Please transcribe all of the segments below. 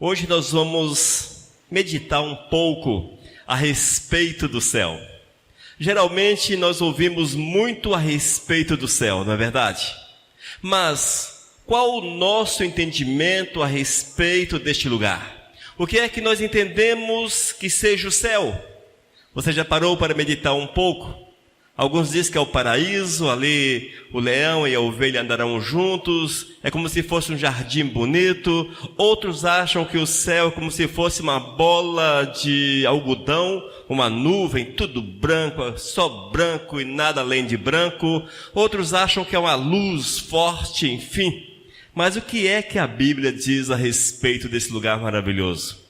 Hoje nós vamos meditar um pouco a respeito do céu. Geralmente nós ouvimos muito a respeito do céu, não é verdade? Mas qual o nosso entendimento a respeito deste lugar? O que é que nós entendemos que seja o céu? Você já parou para meditar um pouco? Alguns dizem que é o paraíso, ali o leão e a ovelha andarão juntos, é como se fosse um jardim bonito. Outros acham que o céu é como se fosse uma bola de algodão, uma nuvem, tudo branco, só branco e nada além de branco. Outros acham que é uma luz forte, enfim. Mas o que é que a Bíblia diz a respeito desse lugar maravilhoso?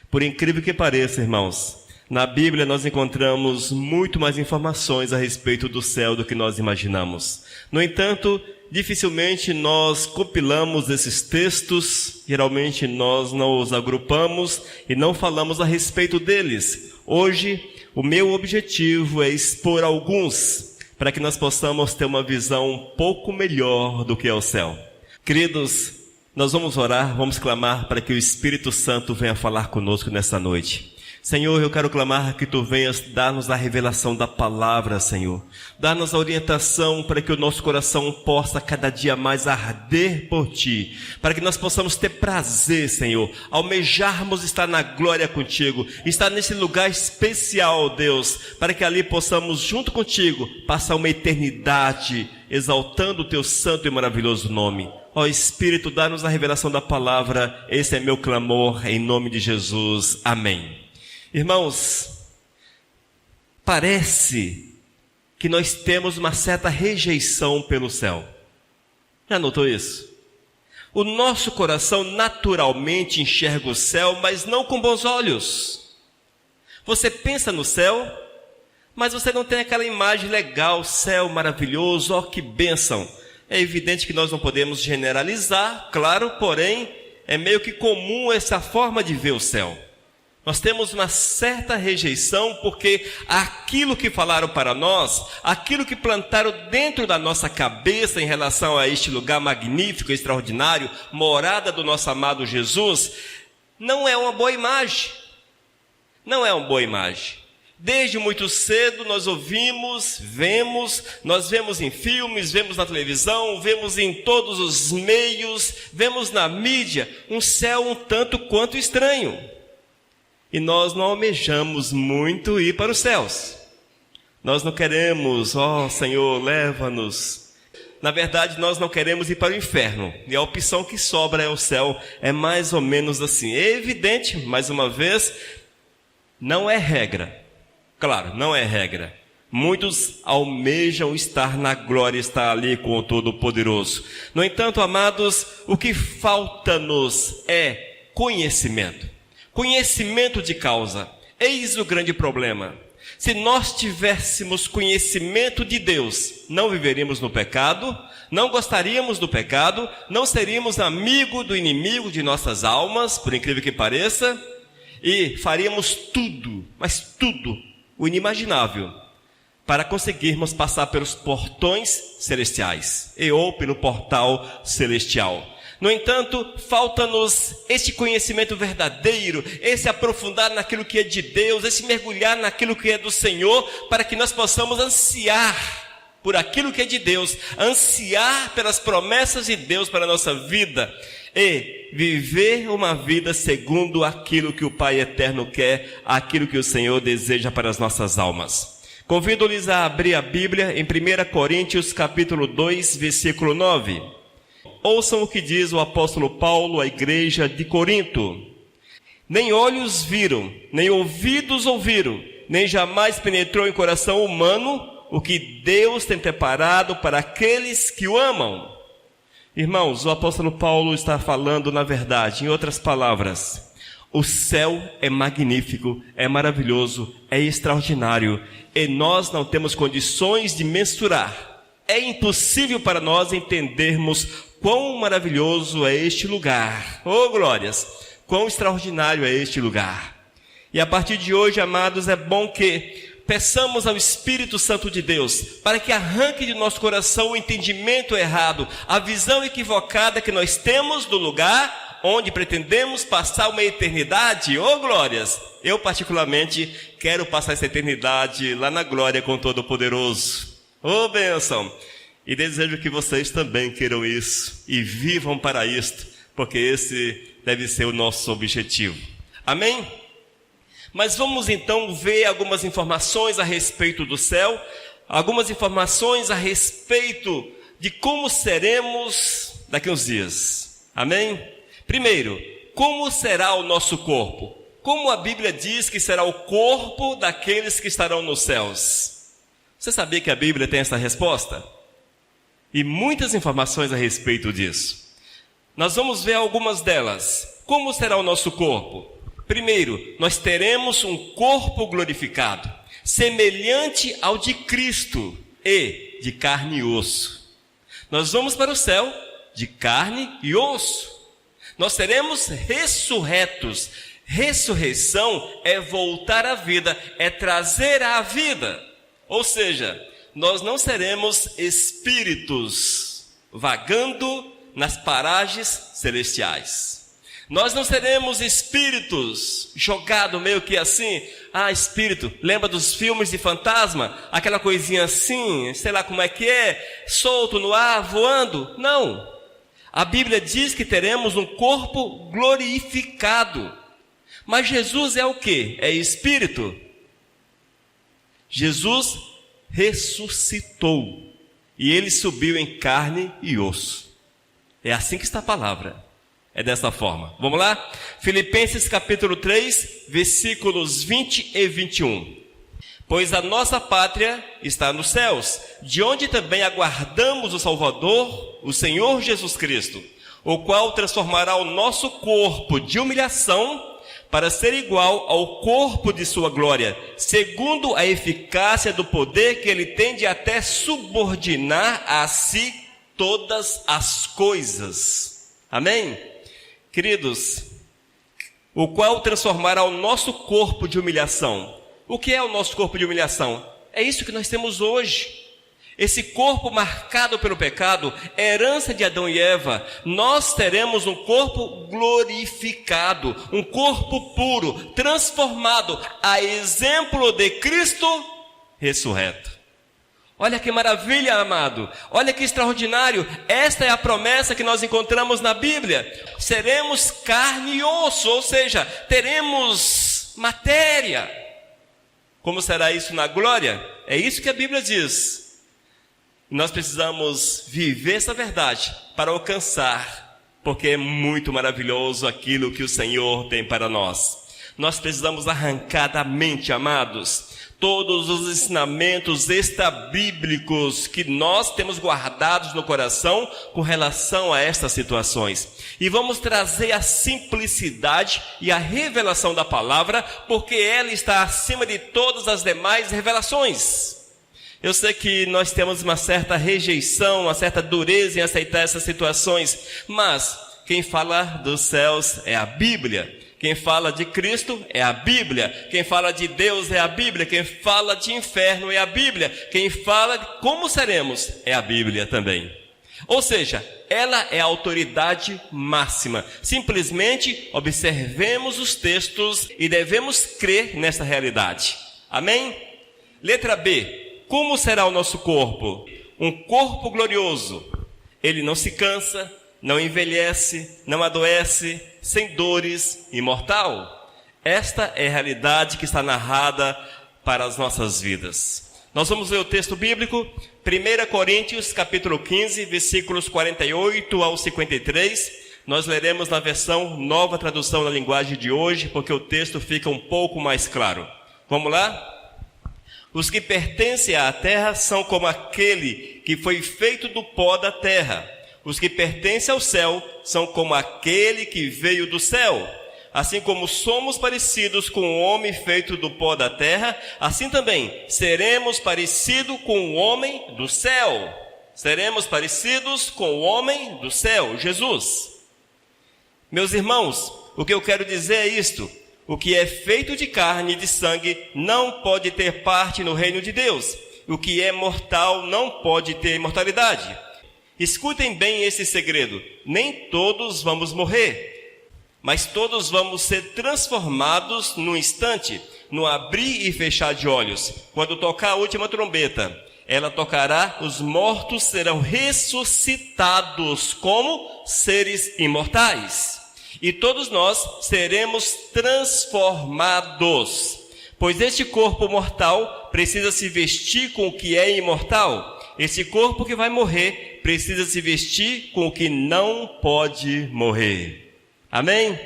Por incrível que pareça, irmãos, na Bíblia nós encontramos muito mais informações a respeito do céu do que nós imaginamos. No entanto, dificilmente nós compilamos esses textos, geralmente nós não os agrupamos e não falamos a respeito deles. Hoje, o meu objetivo é expor alguns, para que nós possamos ter uma visão um pouco melhor do que é o céu. Queridos, nós vamos orar, vamos clamar para que o Espírito Santo venha falar conosco nessa noite. Senhor, eu quero clamar que Tu venhas dar-nos a revelação da palavra, Senhor. Dar-nos a orientação para que o nosso coração possa cada dia mais arder por Ti. Para que nós possamos ter prazer, Senhor, almejarmos estar na glória contigo. Estar nesse lugar especial, Deus, para que ali possamos, junto contigo, passar uma eternidade exaltando o Teu santo e maravilhoso nome. Ó Espírito, dá-nos a revelação da palavra. Esse é meu clamor, em nome de Jesus. Amém. Irmãos, parece que nós temos uma certa rejeição pelo céu. Já notou isso? O nosso coração naturalmente enxerga o céu, mas não com bons olhos. Você pensa no céu, mas você não tem aquela imagem legal, céu maravilhoso, ó que bênção. É evidente que nós não podemos generalizar, claro, porém, é meio que comum essa forma de ver o céu. Nós temos uma certa rejeição porque aquilo que falaram para nós, aquilo que plantaram dentro da nossa cabeça em relação a este lugar magnífico, extraordinário, morada do nosso amado Jesus, não é uma boa imagem. Não é uma boa imagem. Desde muito cedo nós nós vemos em filmes, vemos na televisão, vemos em todos os meios, vemos na mídia, um céu um tanto quanto estranho. E nós não almejamos muito ir para os céus. Nós não queremos, ó Senhor, leva-nos. Na verdade, nós não queremos ir para o inferno. E a opção que sobra é o céu. É mais ou menos assim. É evidente, mais uma vez, não é regra. Claro, não é regra. Muitos almejam estar na glória, estar ali com o Todo-Poderoso. No entanto, amados, o que falta-nos é conhecimento. Conhecimento de causa. Eis o grande problema. Se nós tivéssemos conhecimento de Deus, não viveríamos no pecado, não gostaríamos do pecado, não seríamos amigo do inimigo de nossas almas, por incrível que pareça, e faríamos tudo, mas tudo, o inimaginável, para conseguirmos passar pelos portões celestiais, ou pelo portal celestial. No entanto, falta-nos este conhecimento verdadeiro, esse aprofundar naquilo que é de Deus, esse mergulhar naquilo que é do Senhor, para que nós possamos ansiar por aquilo que é de Deus, ansiar pelas promessas de Deus para a nossa vida e viver uma vida segundo aquilo que o Pai Eterno quer, aquilo que o Senhor deseja para as nossas almas. Convido-lhes a abrir a Bíblia em 1 Coríntios capítulo 2, versículo 9. Ouçam o que diz o apóstolo Paulo à igreja de Corinto. Nem olhos viram, nem ouvidos ouviram, nem jamais penetrou em coração humano o que Deus tem preparado para aqueles que o amam. Irmãos, o apóstolo Paulo está falando na verdade, em outras palavras, o céu é magnífico, é maravilhoso, é extraordinário, e nós não temos condições de mensurar. É impossível para nós entendermos quão maravilhoso é este lugar. Oh, glórias! Quão extraordinário é este lugar. E a partir de hoje, amados, é bom que peçamos ao Espírito Santo de Deus para que arranque de nosso coração o entendimento errado, a visão equivocada que nós temos do lugar onde pretendemos passar uma eternidade, ô glórias! Eu particularmente quero passar essa eternidade lá na glória com o Todo-Poderoso. Ô bênção! E desejo que vocês também queiram isso e vivam para isto, porque esse deve ser o nosso objetivo. Amém? Mas vamos então ver algumas informações a respeito do céu, algumas informações a respeito de como seremos daqui a uns dias. Amém? Primeiro, como será o nosso corpo? Como a Bíblia diz que será o corpo daqueles que estarão nos céus? Você sabia que a Bíblia tem essa resposta? E muitas informações a respeito disso. Nós vamos ver algumas delas. Como será o nosso corpo? Primeiro, nós teremos um corpo glorificado, semelhante ao de Cristo e de carne e osso. Nós vamos para o céu de carne e osso. Nós seremos ressurretos. Ressurreição é voltar à vida, é trazer à vida. Ou seja, nós não seremos espíritos vagando nas paragens celestiais. Nós não seremos espíritos jogados meio que assim. Espírito, lembra dos filmes de fantasma? Aquela coisinha assim, sei lá como é que é, solto no ar, voando? Não. A Bíblia diz que teremos um corpo glorificado. Mas Jesus é o quê? É espírito? Jesus ressuscitou. E ele subiu em carne e osso. É assim que está a palavra. É dessa forma. Vamos lá? Filipenses capítulo 3, versículos 20 e 21. Pois a nossa pátria está nos céus, de onde também aguardamos o Salvador, o Senhor Jesus Cristo, o qual transformará o nosso corpo de humilhação para ser igual ao corpo de sua glória, segundo a eficácia do poder que ele tem de até subordinar a si todas as coisas. Amém? Queridos, o qual transformará o nosso corpo de humilhação. O que é o nosso corpo de humilhação? É isso que nós temos hoje. Esse corpo marcado pelo pecado, herança de Adão e Eva. Nós teremos um corpo glorificado, um corpo puro, transformado, a exemplo de Cristo ressurreto. Olha que maravilha, amado. Olha que extraordinário. Esta é a promessa que nós encontramos na Bíblia. Seremos carne e osso, ou seja, teremos matéria. Como será isso na glória? É isso que a Bíblia diz. Nós precisamos viver essa verdade para alcançar, porque é muito maravilhoso aquilo que o Senhor tem para nós. Nós precisamos arrancar da mente, amados, todos os ensinamentos extrabíblicos que nós temos guardados no coração com relação a estas situações. E vamos trazer a simplicidade e a revelação da palavra, porque ela está acima de todas as demais revelações. Eu sei que nós temos uma certa rejeição, uma certa dureza em aceitar essas situações, mas quem fala dos céus é a Bíblia. Quem fala de Cristo é a Bíblia. Quem fala de Deus é a Bíblia. Quem fala de inferno é a Bíblia. Quem fala de como seremos é a Bíblia também. Ou seja, ela é a autoridade máxima. Simplesmente observemos os textos e devemos crer nessa realidade. Amém? Letra B. Como será o nosso corpo? Um corpo glorioso. Ele não se cansa, não envelhece, não adoece, sem dores, imortal. Esta é a realidade que está narrada para as nossas vidas. Nós vamos ler o texto bíblico, 1 Coríntios capítulo 15, versículos 48 ao 53. Nós leremos na versão Nova Tradução na linguagem de hoje, porque o texto fica um pouco mais claro. Vamos lá? Os que pertencem à terra são como aquele que foi feito do pó da terra. Os que pertencem ao céu são como aquele que veio do céu. Assim como somos parecidos com o homem feito do pó da terra, assim também seremos parecidos com o homem do céu. Seremos parecidos com o homem do céu, Jesus. Meus irmãos, o que eu quero dizer é isto: o que é feito de carne e de sangue não pode ter parte no reino de Deus. O que é mortal não pode ter imortalidade. Escutem bem esse segredo: nem todos vamos morrer, mas todos vamos ser transformados num instante, no abrir e fechar de olhos. Quando tocar a última trombeta, ela tocará, os mortos serão ressuscitados como seres imortais. E todos nós seremos transformados, pois este corpo mortal precisa se vestir com o que é imortal. Esse corpo que vai morrer precisa se vestir com o que não pode morrer. Amém?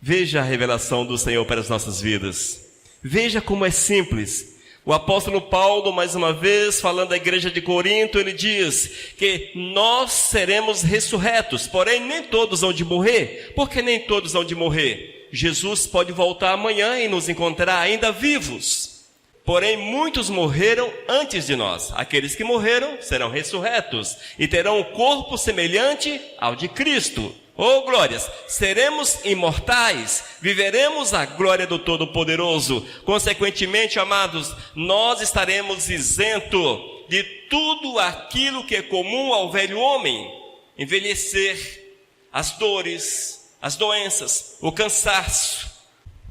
Veja a revelação do Senhor para as nossas vidas. Veja como é simples. O apóstolo Paulo, mais uma vez, falando à igreja de Corinto, ele diz que nós seremos ressurretos, porém nem todos hão de morrer. Por que nem todos hão de morrer? Jesus pode voltar amanhã e nos encontrar ainda vivos. Porém, muitos morreram antes de nós. Aqueles que morreram serão ressurretos e terão um corpo semelhante ao de Cristo. Oh, glórias! Seremos imortais, viveremos a glória do Todo-Poderoso. Consequentemente, amados, nós estaremos isentos de tudo aquilo que é comum ao velho homem. Envelhecer, as dores, as doenças, o cansaço,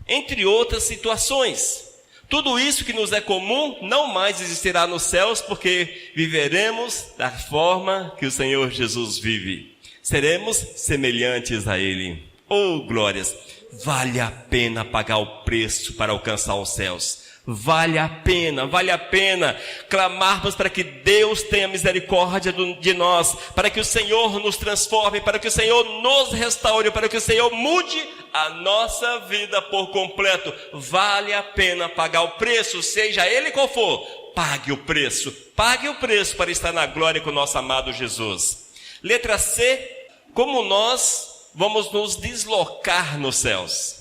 entre outras situações. Tudo isso que nos é comum não mais existirá nos céus, porque viveremos da forma que o Senhor Jesus vive. Seremos semelhantes a Ele. Oh, glórias! Vale a pena pagar o preço para alcançar os céus. Vale a pena clamarmos para que Deus tenha misericórdia de nós, para que o Senhor nos transforme, para que o Senhor nos restaure, para que o Senhor mude a nossa vida por completo. Vale a pena pagar o preço, seja ele qual for. Pague o preço para estar na glória com o nosso amado Jesus. Letra C. Como nós vamos nos deslocar nos céus?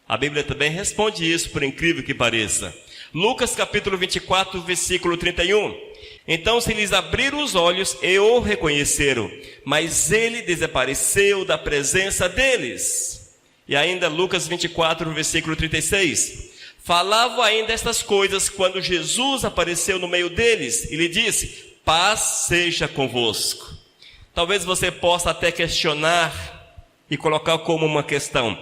A Bíblia também responde isso, por incrível que pareça. Lucas capítulo 24, versículo 31. Então se lhes abriram os olhos e o reconheceram, mas ele desapareceu da presença deles. E ainda Lucas 24, versículo 36. Falavam ainda estas coisas quando Jesus apareceu no meio deles e lhe disse: paz seja convosco. Talvez você possa até questionar e colocar como uma questão: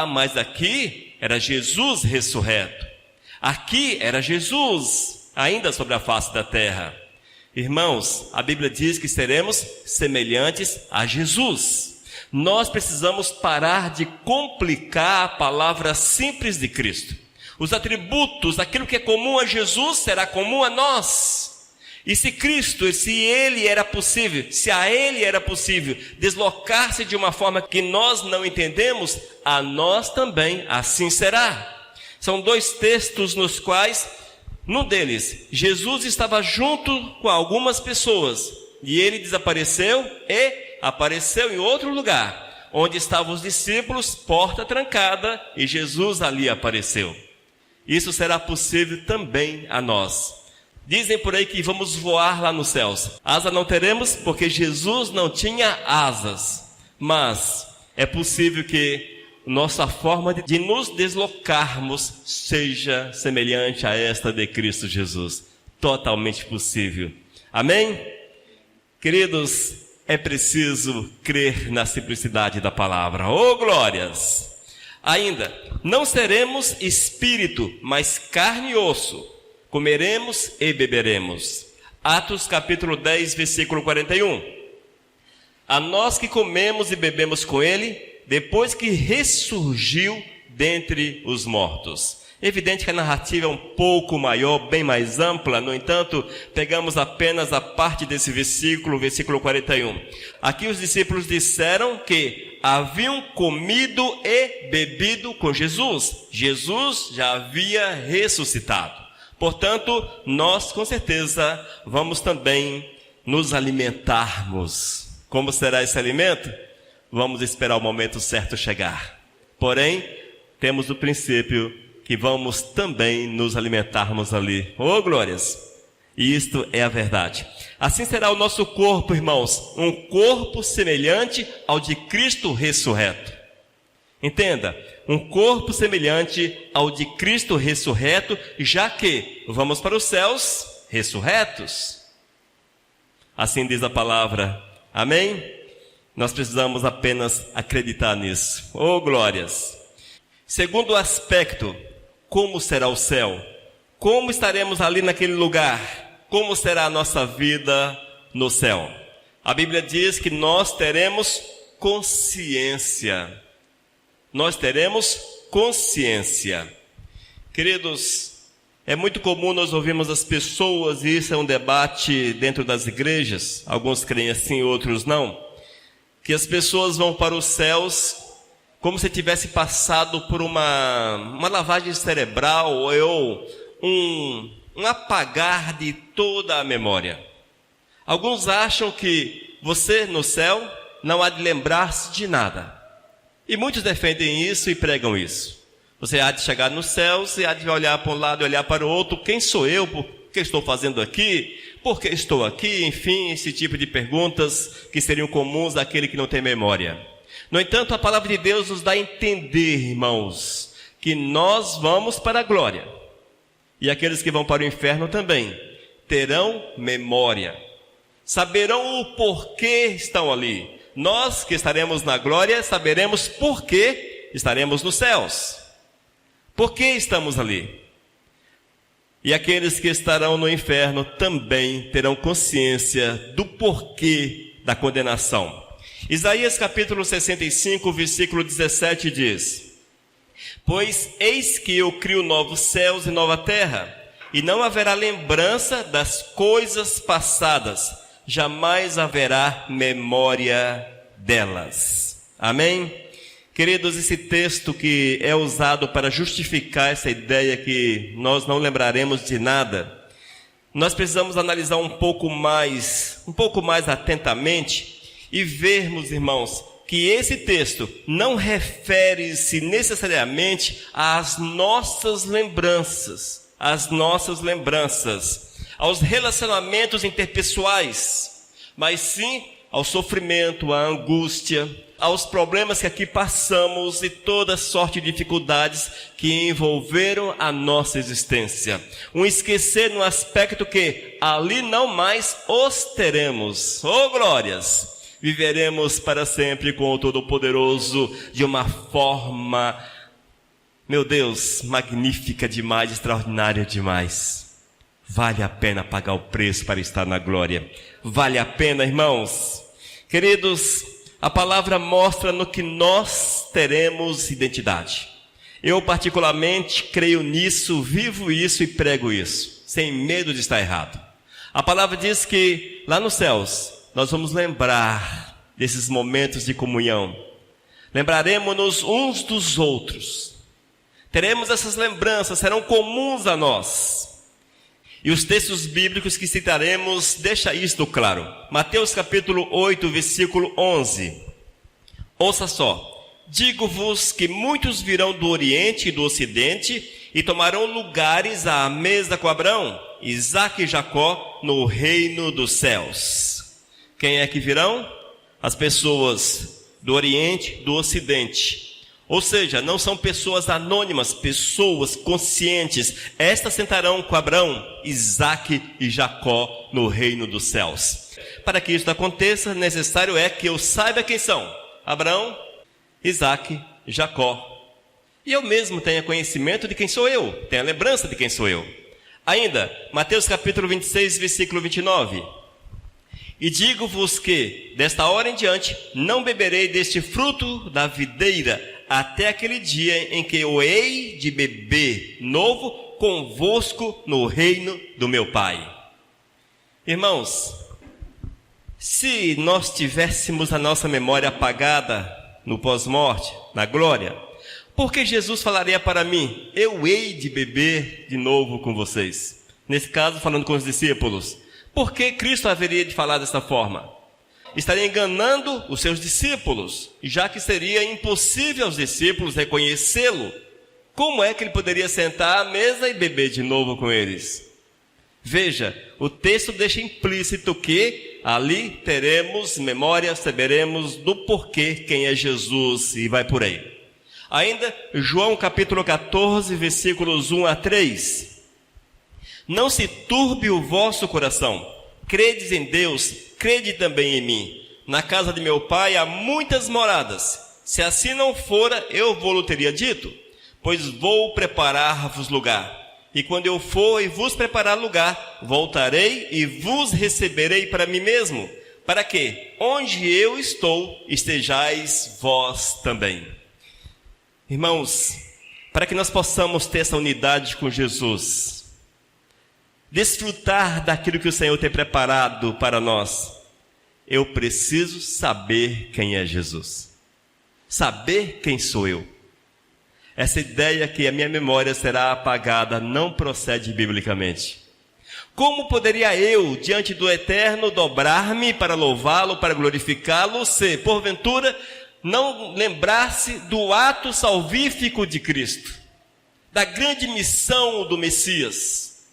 mas aqui era Jesus ressurreto. Aqui era Jesus ainda sobre a face da terra. Irmãos, a Bíblia diz que seremos semelhantes a Jesus. Nós precisamos parar de complicar a palavra simples de Cristo. Os atributos, aquilo que é comum a Jesus, será comum a nós. E se Cristo, se Ele era possível, se a Ele era possível deslocar-se de uma forma que nós não entendemos, a nós também assim será. São dois textos nos quais, num deles, Jesus estava junto com algumas pessoas e Ele desapareceu e apareceu em outro lugar, onde estavam os discípulos, porta trancada, e Jesus ali apareceu. Isso será possível também a nós. Dizem por aí que vamos voar lá nos céus. Asa não teremos porque Jesus não tinha asas. Mas é possível que nossa forma de nos deslocarmos seja semelhante a esta de Cristo Jesus. Totalmente possível. Amém? Queridos, é preciso crer na simplicidade da palavra. Oh, glórias! Ainda, não seremos espírito, mas carne e osso. Comeremos e beberemos. Atos capítulo 10, versículo 41. A nós que comemos e bebemos com ele, depois que ressurgiu dentre os mortos. Evidente que a narrativa é um pouco maior, bem mais ampla. No entanto, pegamos apenas a parte desse versículo, versículo 41. Aqui os discípulos disseram que haviam comido e bebido com Jesus. Jesus já havia ressuscitado. Portanto, nós com certeza vamos também nos alimentarmos. Como será esse alimento? Vamos esperar o momento certo chegar. Porém, temos o princípio que vamos também nos alimentarmos ali. Oh, glórias! E isto é a verdade. Assim será o nosso corpo, irmãos, um corpo semelhante ao de Cristo ressurreto. Entenda, um corpo semelhante ao de Cristo ressurreto, já que vamos para os céus ressurretos. Assim diz a palavra. Amém? Nós precisamos apenas acreditar nisso. Oh, glórias! Segundo aspecto, como será o céu? Como estaremos ali naquele lugar? Como será a nossa vida no céu? A Bíblia diz que nós teremos consciência. Nós teremos consciência. Queridos, é muito comum nós ouvirmos as pessoas, e isso é um debate dentro das igrejas, alguns creem assim, outros não, que as pessoas vão para os céus como se tivesse passado por uma lavagem cerebral ou um apagar de toda a memória. Alguns acham que você no céu não há de lembrar-se de nada. E muitos defendem isso e pregam isso. Você há de chegar nos céus e há de olhar para um lado e olhar para o outro. Quem sou eu? O que estou fazendo aqui? Por que estou aqui? Enfim, esse tipo de perguntas que seriam comuns àquele que não tem memória. No entanto, a palavra de Deus nos dá a entender, irmãos, que nós vamos para a glória. E aqueles que vão para o inferno também terão memória. Saberão o porquê estão ali. Nós que estaremos na glória saberemos por que estaremos nos céus. Por que estamos ali? E aqueles que estarão no inferno também terão consciência do porquê da condenação. Isaías capítulo 65, versículo 17 diz: Pois eis que eu crio novos céus e nova terra, e não haverá lembrança das coisas passadas, jamais haverá memória delas. Amém? Queridos, esse texto que é usado para justificar essa ideia que nós não lembraremos de nada, nós precisamos analisar um pouco mais atentamente e vermos, irmãos, que esse texto não refere-se necessariamente às nossas lembranças, aos relacionamentos interpessoais, mas sim ao sofrimento, à angústia, aos problemas que aqui passamos e toda sorte de dificuldades que envolveram a nossa existência. Um esquecer no aspecto que ali não mais os teremos. Oh, glórias! Viveremos para sempre com o Todo-Poderoso de uma forma, meu Deus, magnífica demais, extraordinária demais. Vale a pena pagar o preço para estar na glória. Vale a pena, irmãos. Queridos, a palavra mostra no que nós teremos identidade. Eu particularmente creio nisso, vivo isso e prego isso, sem medo de estar errado. A palavra diz que lá nos céus nós vamos lembrar desses momentos de comunhão. Lembraremos-nos uns dos outros. Teremos essas lembranças, serão comuns a nós. E os textos bíblicos que citaremos deixam isto claro. Mateus capítulo 8, versículo 11. Ouça só. Digo-vos que muitos virão do Oriente e do Ocidente e tomarão lugares à mesa com Abraão, Isaque e Jacó no reino dos céus. Quem é que virão? As pessoas do Oriente e do Ocidente. Ou seja, não são pessoas anônimas, pessoas conscientes. Estas sentarão com Abraão, Isaque e Jacó no reino dos céus. Para que isso aconteça, necessário é que eu saiba quem são Abraão, Isaque e Jacó. E eu mesmo tenha conhecimento de quem sou eu, tenha lembrança de quem sou eu. Ainda, Mateus capítulo 26, versículo 29. E digo-vos que, desta hora em diante, não beberei deste fruto da videira, até aquele dia em que eu hei de beber novo convosco no reino do meu Pai. Irmãos, se nós tivéssemos a nossa memória apagada no pós-morte, na glória, por que Jesus falaria para mim, eu hei de beber de novo com vocês? Nesse caso, falando com os discípulos. Por que Cristo haveria de falar dessa forma? Estaria enganando os seus discípulos, já que seria impossível aos discípulos reconhecê-lo. Como é que ele poderia sentar à mesa e beber de novo com eles? Veja, o texto deixa implícito que ali teremos memória, saberemos do porquê quem é Jesus e vai por aí. Ainda, João capítulo 14, versículos 1 a 3. Não se turbe o vosso coração. Credes em Deus, crede também em mim. na casa de meu pai há muitas moradas. Se assim não fora, eu vou-lhe teria dito, pois vou preparar-vos lugar. E quando eu for e vos preparar lugar, voltarei e vos receberei para mim mesmo, para que, onde eu estou, estejais vós também. Irmãos, para que nós possamos ter essa unidade com Jesus, desfrutar daquilo que o Senhor tem preparado para nós, eu preciso saber quem é Jesus. Saber quem sou eu. Essa ideia que a minha memória será apagada não procede biblicamente. Como poderia eu, diante do Eterno, dobrar-me para louvá-lo, para glorificá-lo, se, porventura, não lembrasse do ato salvífico de Cristo, da grande missão do Messias?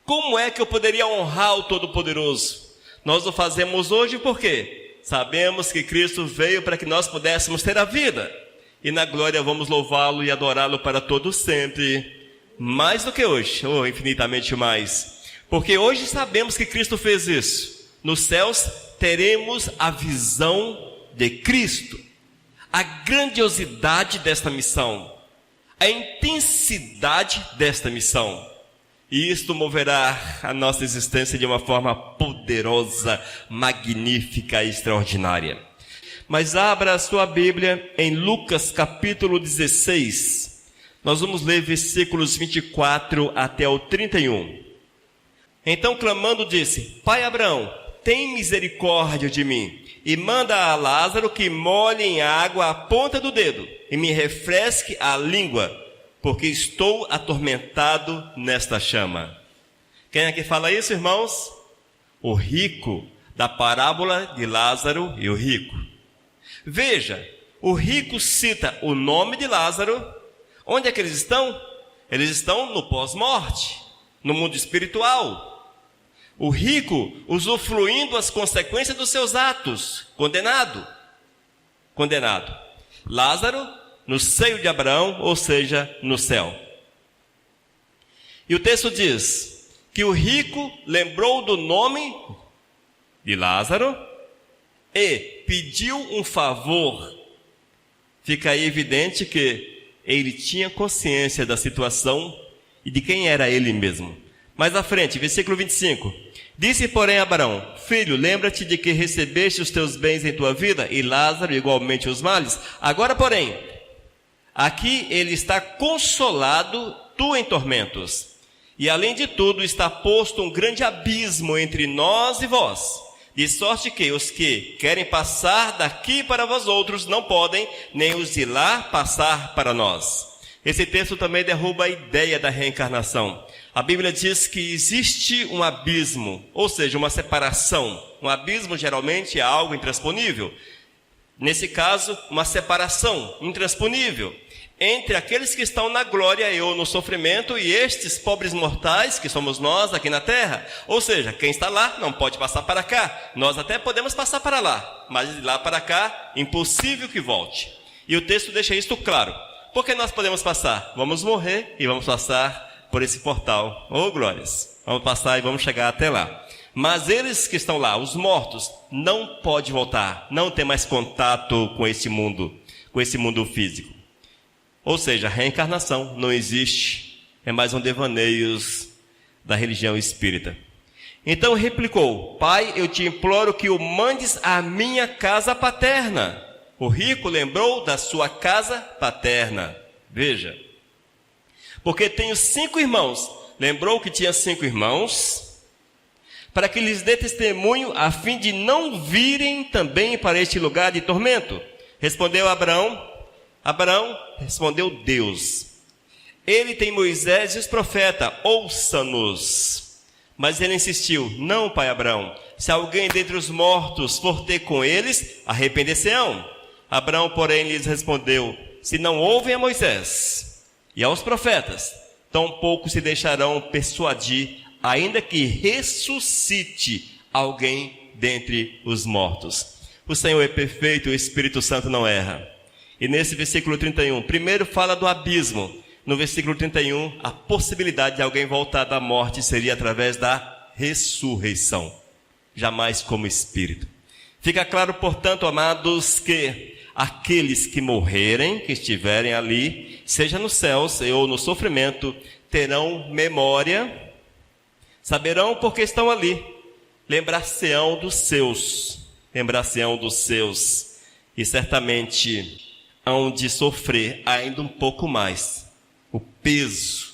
Como é que eu poderia honrar o Todo-Poderoso? Nós o fazemos hoje por quê? Sabemos que Cristo veio para que nós pudéssemos ter a vida. E na glória vamos louvá-lo e adorá-lo para todo sempre, mais do que hoje, ou infinitamente mais. Porque hoje sabemos que Cristo fez isso. Nos céus teremos a visão de Cristo, a grandiosidade desta missão, a intensidade desta missão. E isto moverá a nossa existência de uma forma poderosa, magnífica e extraordinária. Mas abra a sua Bíblia em Lucas capítulo 16. Nós vamos ler versículos 24 até o 31. Então clamando disse: Pai Abraão, tem misericórdia de mim, e manda a Lázaro que molhe em água a ponta do dedo, e me refresque a língua, porque estou atormentado nesta chama. Quem é que fala isso, irmãos? O rico, da parábola de Lázaro e o rico. Veja, o rico cita o nome de Lázaro. Onde é que eles estão? Eles estão no pós-morte, no mundo espiritual. O rico usufruindo as consequências dos seus atos, condenado. Lázaro no seio de Abraão, ou seja, no céu. E o texto diz que o rico lembrou do nome de Lázaro e pediu um favor. Fica aí evidente que ele tinha consciência da situação e de quem era ele mesmo. Mais à frente, versículo 25. Disse, porém, Abraão: Filho, lembra-te de que recebeste os teus bens em tua vida, e Lázaro igualmente os males. Agora, porém, aqui ele está consolado, tu em tormentos. E além de tudo, está posto um grande abismo entre nós e vós. De sorte que os que querem passar daqui para vós outros não podem, nem os de lá passar para nós. Esse texto também derruba a ideia da reencarnação. A Bíblia diz que existe um abismo, ou seja, uma separação. Um abismo geralmente é algo intransponível. Nesse caso, uma separação intransponível entre aqueles que estão na glória e ou no sofrimento e estes pobres mortais que somos nós aqui na terra. Ou seja, quem está lá não pode passar para cá. Nós até podemos passar para lá, mas de lá para cá, impossível que volte. E o texto deixa isto claro. Porque nós podemos passar? Vamos morrer e vamos passar por esse portal. Oh, glórias! Vamos passar e vamos chegar até lá. Mas eles que estão lá, os mortos, não podem voltar, não tem mais contato com esse mundo físico. Ou seja, a reencarnação não existe, é mais um devaneio da religião espírita. Então replicou: Pai, eu te imploro que o mandes à minha casa paterna. O rico lembrou da sua casa paterna. Veja, porque tenho 5 irmãos. Lembrou que tinha 5 irmãos, para que lhes dê testemunho, a fim de não virem também para este lugar de tormento. Respondeu Abraão, respondeu Deus: Ele tem Moisés e os profetas, ouça-nos. Mas ele insistiu: Não, pai Abraão, se alguém dentre os mortos for ter com eles, arrepender-se-ão. Abraão, porém, lhes respondeu: Se não ouvem a Moisés e aos profetas, tampouco se deixarão persuadir, ainda que ressuscite alguém dentre os mortos. O Senhor é perfeito, o Espírito Santo não erra. E nesse versículo 31, primeiro fala do abismo. No versículo 31, a possibilidade de alguém voltar da morte seria através da ressurreição, jamais como espírito. Fica claro, portanto, amados, que aqueles que morrerem, que estiverem ali, seja nos céus ou no sofrimento, terão memória, saberão porque estão ali, lembrar-se-ão dos seus, e certamente hão de sofrer ainda um pouco mais o peso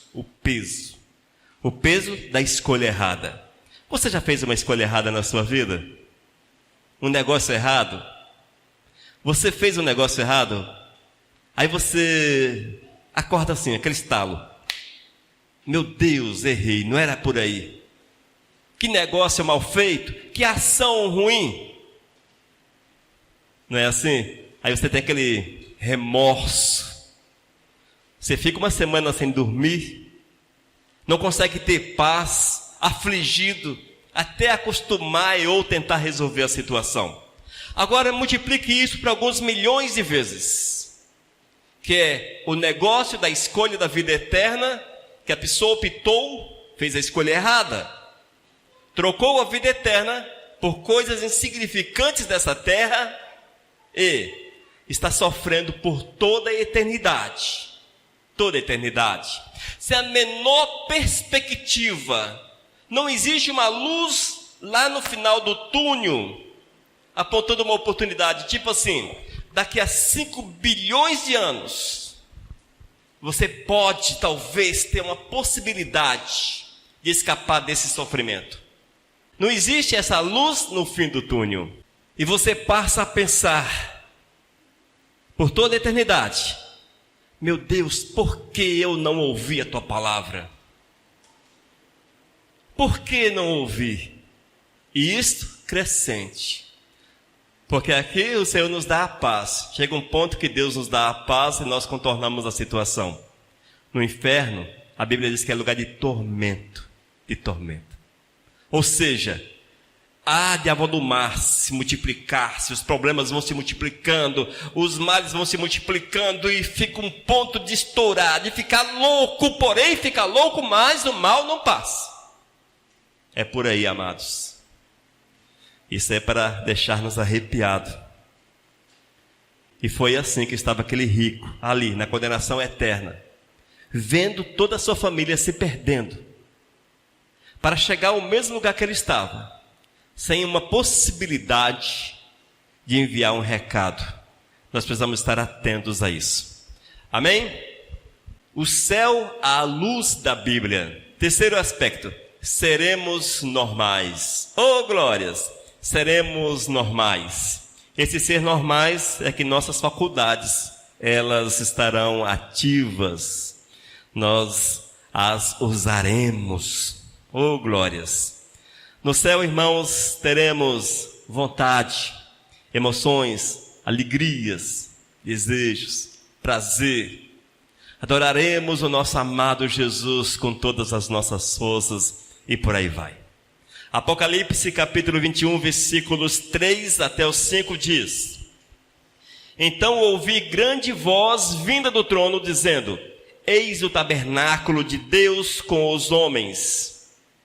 da escolha errada. Você já fez uma escolha errada na sua vida? Um negócio errado? Você fez um negócio errado? Aí você acorda assim, aquele estalo. Meu Deus, errei, não era por aí. Que negócio mal feito, que ação ruim. Não é assim? Aí você tem aquele remorso. Você fica uma semana sem dormir, não consegue ter paz, afligido, até acostumar ou tentar resolver a situação. Agora multiplique isso para alguns milhões de vezes, que é o negócio da escolha da vida eterna, que a pessoa optou, fez a escolha errada, trocou a vida eterna por coisas insignificantes dessa terra e está sofrendo por toda a eternidade. Toda a eternidade. Se a menor perspectiva, não existe uma luz lá no final do túnel, apontando uma oportunidade, tipo assim, daqui a 5 bilhões de anos, você pode talvez ter uma possibilidade de escapar desse sofrimento. Não existe essa luz no fim do túnel. E você passa a pensar, por toda a eternidade, meu Deus, por que eu não ouvi a tua palavra? Por que não ouvi? E isto crescente. Porque aqui o Senhor nos dá a paz. Chega um ponto que Deus nos dá a paz e nós contornamos a situação. No inferno, a Bíblia diz que é lugar de tormento. De tormento. Ou seja, há de avolumar-se, multiplicar-se, os problemas vão se multiplicando, os males vão se multiplicando e fica um ponto de estourar, de ficar louco, porém fica louco, mas o mal não passa. É por aí, amados. Isso é para deixar-nos arrepiados. E foi assim que estava aquele rico, ali, na condenação eterna, vendo toda a sua família se perdendo, para chegar ao mesmo lugar que ele estava, sem uma possibilidade de enviar um recado. Nós precisamos estar atentos a isso. Amém? O céu à luz da Bíblia. Terceiro aspecto, seremos normais. Oh, glórias! Seremos normais. Esse ser normais é que nossas faculdades, elas estarão ativas. Nós as usaremos. Oh, glórias! No céu, irmãos, teremos vontade, emoções, alegrias, desejos, prazer. Adoraremos o nosso amado Jesus com todas as nossas forças e por aí vai. Apocalipse capítulo 21, versículos 3 até os 5 diz: Então ouvi grande voz vinda do trono dizendo: Eis o tabernáculo de Deus com os homens.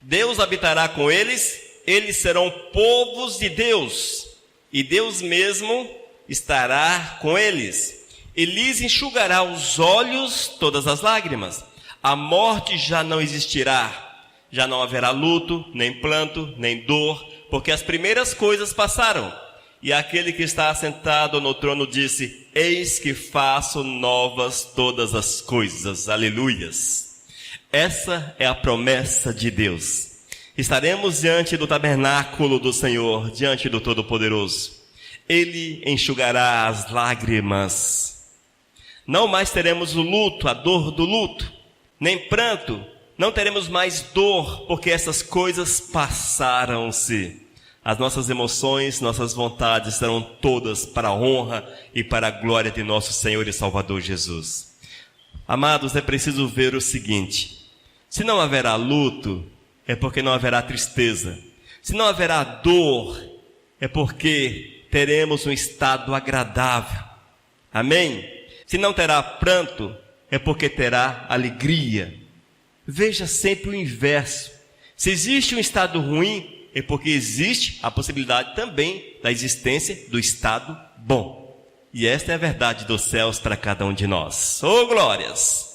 Deus habitará com eles, eles serão povos de Deus, e Deus mesmo estará com eles. E lhes enxugará os olhos todas as lágrimas. A morte já não existirá. Já não haverá luto, nem pranto, nem dor, porque as primeiras coisas passaram. E aquele que está assentado no trono disse: Eis que faço novas todas as coisas. Aleluias. Essa é a promessa de Deus. Estaremos diante do tabernáculo do Senhor, diante do Todo-Poderoso. Ele enxugará as lágrimas. Não mais teremos o luto, a dor do luto, nem pranto. Não teremos mais dor, porque essas coisas passaram-se. As nossas emoções, nossas vontades serão todas para a honra e para a glória de nosso Senhor e Salvador Jesus. Amados, é preciso ver o seguinte: se não haverá luto, é porque não haverá tristeza. Se não haverá dor, é porque teremos um estado agradável. Amém? Se não terá pranto, é porque terá alegria. Veja sempre o inverso. Se existe um estado ruim, é porque existe a possibilidade também da existência do estado bom. E esta é a verdade dos céus para cada um de nós. Oh, glórias!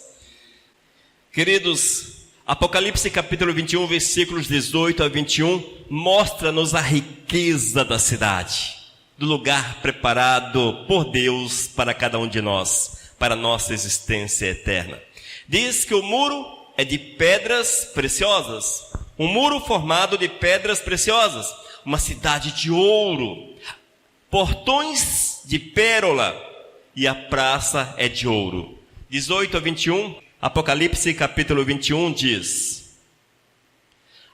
Queridos, Apocalipse capítulo 21, versículos 18 a 21, mostra-nos a riqueza da cidade, do lugar preparado por Deus para cada um de nós, para a nossa existência eterna. Diz que o muro é de pedras preciosas, um muro formado de pedras preciosas, uma cidade de ouro, portões de pérola, e a praça é de ouro. 18 a 21, Apocalipse capítulo 21 diz: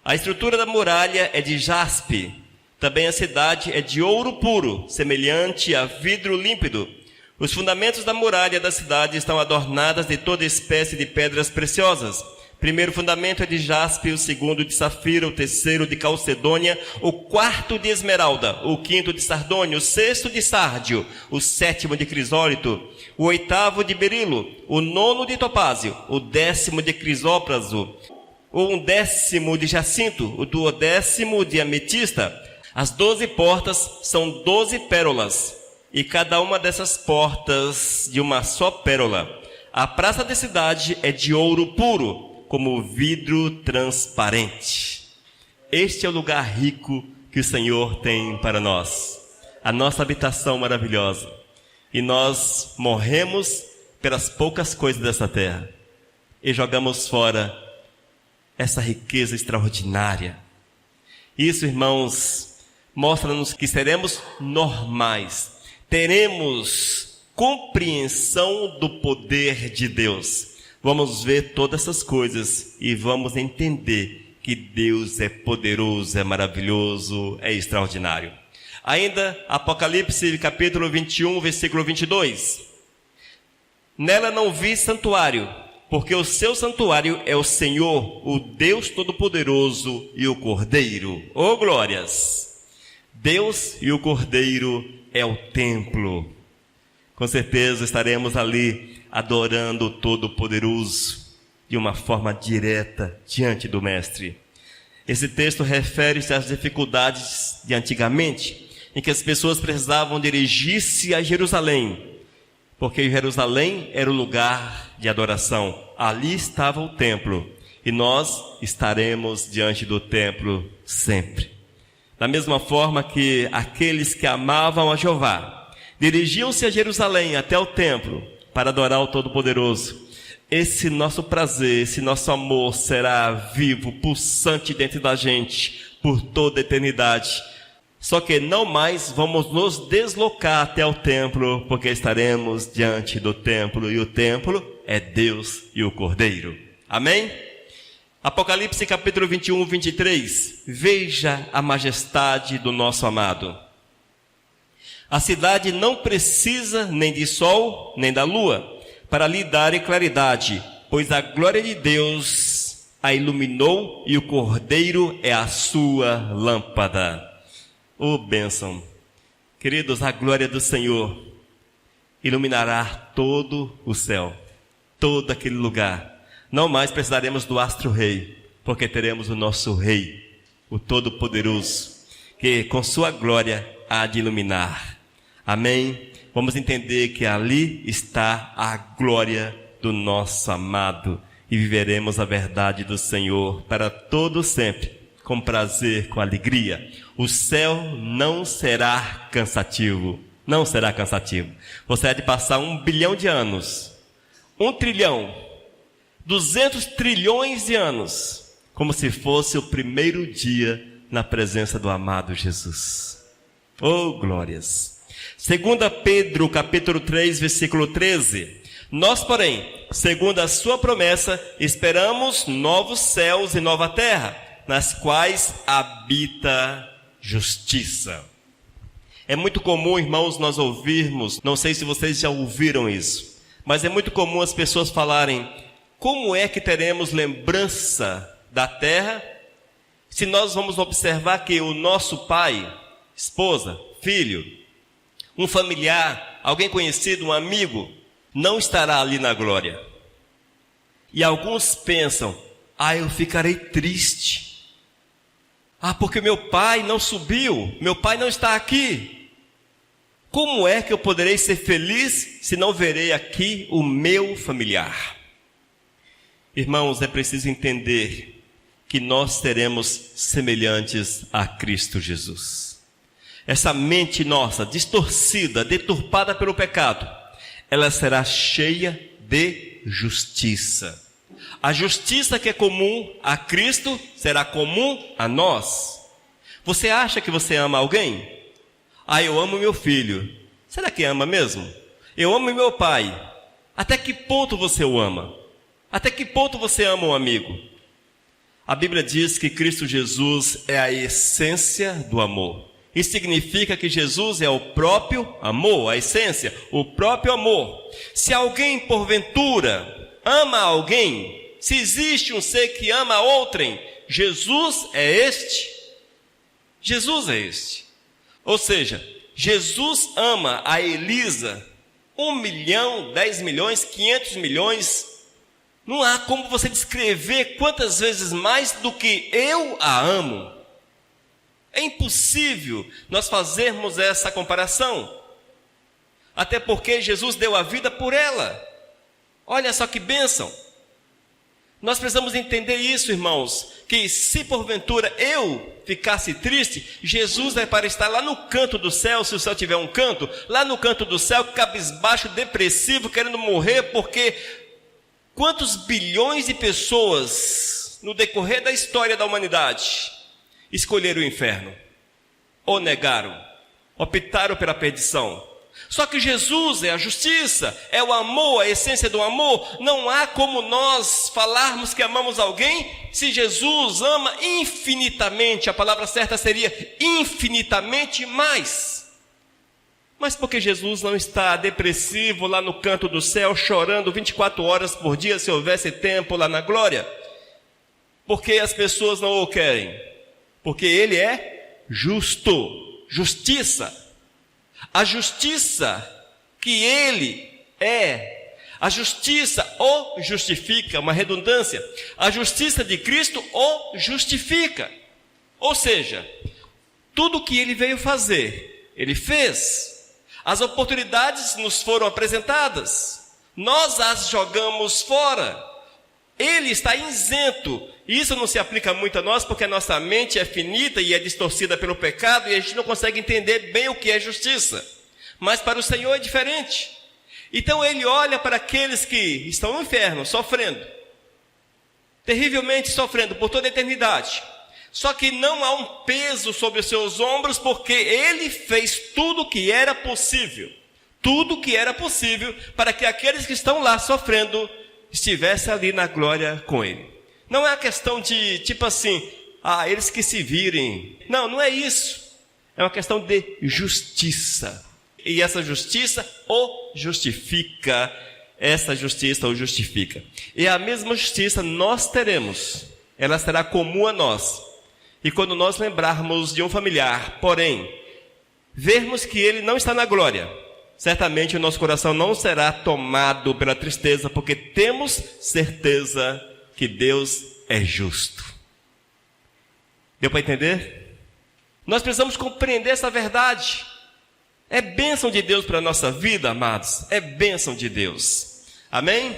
a estrutura da muralha é de jaspe, também a cidade é de ouro puro, semelhante a vidro límpido. Os fundamentos da muralha da cidade estão adornadas de toda espécie de pedras preciosas. O primeiro fundamento é de jaspe, o segundo de safira, o terceiro de calcedônia, o quarto de esmeralda, o quinto de sardônio, o sexto de sárdio, o sétimo de crisólito, o oitavo de berilo, o nono de topázio, o 10º de crisópraso, o 11º de jacinto, o 12º de ametista. As 12 portas são 12 pérolas, e cada uma dessas portas de uma só pérola. A praça da cidade é de ouro puro, como vidro transparente. Este é o lugar rico que o Senhor tem para nós, a nossa habitação maravilhosa. E nós morremos pelas poucas coisas dessa terra e jogamos fora essa riqueza extraordinária. Isso, irmãos, mostra-nos que seremos normais, teremos compreensão do poder de Deus. Vamos ver todas essas coisas e vamos entender que Deus é poderoso, é maravilhoso, é extraordinário. Ainda, Apocalipse capítulo 21, versículo 22. Nela não vi santuário, porque o seu santuário é o Senhor, o Deus Todo-Poderoso e o Cordeiro. Oh, glórias! Deus e o Cordeiro é o templo. Com certeza estaremos ali adorando o Todo-Poderoso de uma forma direta diante do Mestre. Esse texto refere-se às dificuldades de antigamente, em que as pessoas precisavam dirigir-se a Jerusalém, porque Jerusalém era o lugar de adoração. Ali estava o templo, e nós estaremos diante do templo sempre. Da mesma forma que aqueles que amavam a Jeová dirigiam-se a Jerusalém até o templo para adorar o Todo-Poderoso, esse nosso prazer, esse nosso amor será vivo, pulsante dentro da gente por toda a eternidade. Só que não mais vamos nos deslocar até o templo, porque estaremos diante do templo, e o templo é Deus e o Cordeiro. Amém? Apocalipse capítulo 21, 23. Veja a majestade do nosso amado. A cidade não precisa nem de sol, nem da lua, para lhe dar claridade, pois a glória de Deus a iluminou e o Cordeiro é a sua lâmpada. Oh, bênção! Queridos, a glória do Senhor iluminará todo o céu, todo aquele lugar. Não mais precisaremos do astro-rei, porque teremos o nosso Rei, o Todo-Poderoso, que com sua glória há de iluminar. Amém? Vamos entender que ali está a glória do nosso amado e viveremos a verdade do Senhor para todo sempre, com prazer, com alegria. O céu não será cansativo, não será cansativo. Você há de passar 1 bilhão de anos, 1 trilhão, 200 trilhões de anos, como se fosse o primeiro dia na presença do amado Jesus. Oh, glórias! 2 Pedro, capítulo 3, versículo 13. Nós, porém, segundo a sua promessa, esperamos novos céus e nova terra, nas quais habita justiça. É muito comum, irmãos, nós ouvirmos, não sei se vocês já ouviram isso, mas é muito comum as pessoas falarem: como é que teremos lembrança da terra, se nós vamos observar que o nosso pai, esposa, filho, um familiar, alguém conhecido, um amigo, não estará ali na glória. E alguns pensam: eu ficarei triste. Ah, porque meu pai não subiu, meu pai não está aqui. Como é que eu poderei ser feliz se não verei aqui o meu familiar? Irmãos, é preciso entender que nós seremos semelhantes a Cristo Jesus. Essa mente nossa, distorcida, deturpada pelo pecado, ela será cheia de justiça. A justiça que é comum a Cristo será comum a nós. Você acha que você ama alguém? Ah, eu amo meu filho. Será que ama mesmo? Eu amo meu pai. Até que ponto você o ama? Até que ponto você ama um amigo? A Bíblia diz que Cristo Jesus é a essência do amor. Isso significa que Jesus é o próprio amor, a essência, o próprio amor. Se alguém, porventura, ama alguém, se existe um ser que ama outrem, Jesus é este. Jesus é este. Ou seja, Jesus ama a Elisa 1 milhão, 10 milhões, 500 milhões. Não há como você descrever quantas vezes mais do que eu a amo. É impossível nós fazermos essa comparação. Até porque Jesus deu a vida por ela. Olha só que bênção. Nós precisamos entender isso, irmãos, que se porventura eu ficasse triste, Jesus vai para estar lá no canto do céu, se o céu tiver um canto, lá no canto do céu, cabisbaixo, depressivo, querendo morrer, porque quantos bilhões de pessoas no decorrer da história da humanidade escolheram o inferno, ou negaram, optaram pela perdição. Só que Jesus é a justiça, é o amor, a essência do amor. Não há como nós falarmos que amamos alguém se Jesus ama infinitamente. A palavra certa seria infinitamente mais. Mas por que Jesus não está depressivo lá no canto do céu, chorando 24 horas por dia, se houvesse tempo lá na glória? Porque as pessoas não o querem. Porque Ele é justo, justiça. A justiça que Ele é, a justiça o justifica, uma redundância. A justiça de Cristo o justifica. Ou seja, tudo que Ele veio fazer, Ele fez. As oportunidades nos foram apresentadas, nós as jogamos fora. Ele está isento. Isso não se aplica muito a nós, porque a nossa mente é finita e é distorcida pelo pecado, e a gente não consegue entender bem o que é justiça. Mas para o Senhor é diferente. Então Ele olha para aqueles que estão no inferno, sofrendo, terrivelmente sofrendo por toda a eternidade. Só que não há um peso sobre os seus ombros, porque Ele fez tudo o que era possível. Tudo o que era possível para que aqueles que estão lá sofrendo estivessem ali na glória com Ele. Não é a questão de, tipo assim, eles que se virem. Não, não é isso. É uma questão de justiça. E essa justiça o justifica. Essa justiça o justifica. E a mesma justiça nós teremos. Ela será comum a nós. E quando nós lembrarmos de um familiar, porém, vermos que ele não está na glória, certamente o nosso coração não será tomado pela tristeza, porque temos certeza que Deus é justo. Deu para entender? Nós precisamos compreender essa verdade. É bênção de Deus para a nossa vida, amados. É bênção de Deus. Amém?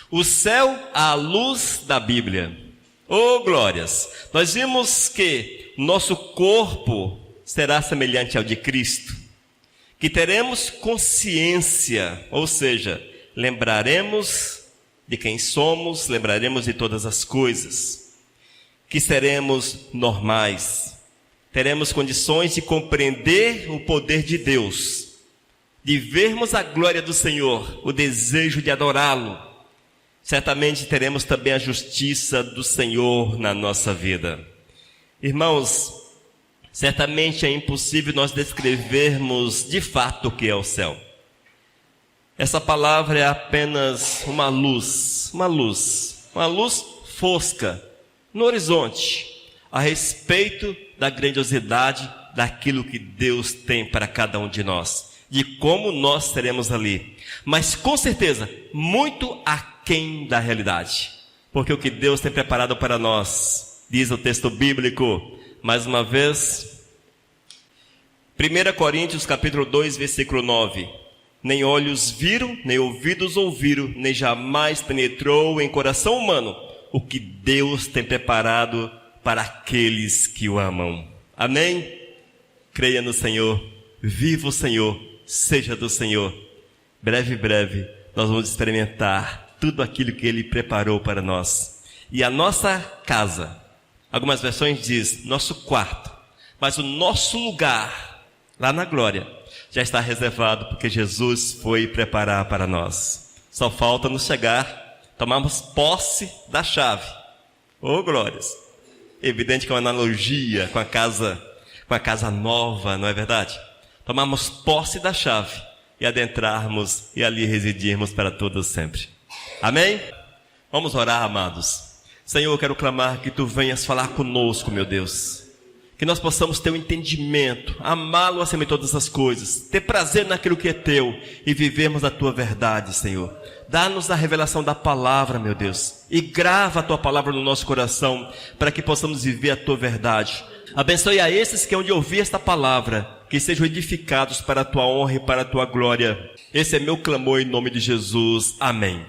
O céu à luz da Bíblia. Oh, glórias! Nós vimos que nosso corpo será semelhante ao de Cristo. Que teremos consciência, ou seja, lembraremos de quem somos, lembraremos de todas as coisas, que seremos normais, teremos condições de compreender o poder de Deus, de vermos a glória do Senhor, o desejo de adorá-lo. Certamente teremos também a justiça do Senhor na nossa vida. Irmãos, certamente é impossível nós descrevermos de fato o que é o céu. Essa palavra é apenas uma luz fosca no horizonte, a respeito da grandiosidade daquilo que Deus tem para cada um de nós, de como nós seremos ali. Mas com certeza, muito aquém da realidade, porque o que Deus tem preparado para nós Diz o texto bíblico, mais uma vez, 1 Coríntios capítulo 2, versículo 9. Nem olhos viram, nem ouvidos ouviram, nem jamais penetrou em coração humano o que Deus tem preparado para aqueles que o amam. Amém? Creia no Senhor, viva o Senhor, seja do Senhor. Breve, nós vamos experimentar tudo aquilo que Ele preparou para nós. E a nossa casa, algumas versões diz, nosso quarto, mas o nosso lugar, lá na glória, já está reservado, porque Jesus foi preparar para nós. Só falta nos chegar, tomarmos posse da chave. Oh, glórias! Evidente que é uma analogia com a casa nova, não é verdade? Tomarmos posse da chave e adentrarmos e ali residirmos para todos sempre. Amém? Vamos orar, amados. Senhor, eu quero clamar que Tu venhas falar conosco, meu Deus. Que nós possamos ter um entendimento, amá-lo acima de todas as coisas, ter prazer naquilo que é Teu e vivermos a Tua verdade, Senhor. Dá-nos a revelação da palavra, meu Deus, e grava a Tua palavra no nosso coração, para que possamos viver a Tua verdade. Abençoe a esses que hão de ouvir esta palavra, que sejam edificados para a Tua honra e para a Tua glória. Esse é meu clamor em nome de Jesus. Amém.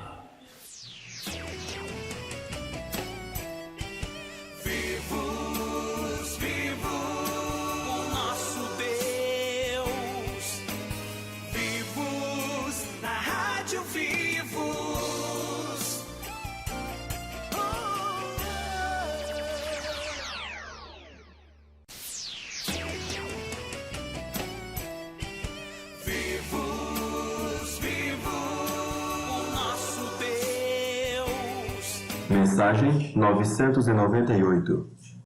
Mensagem 998.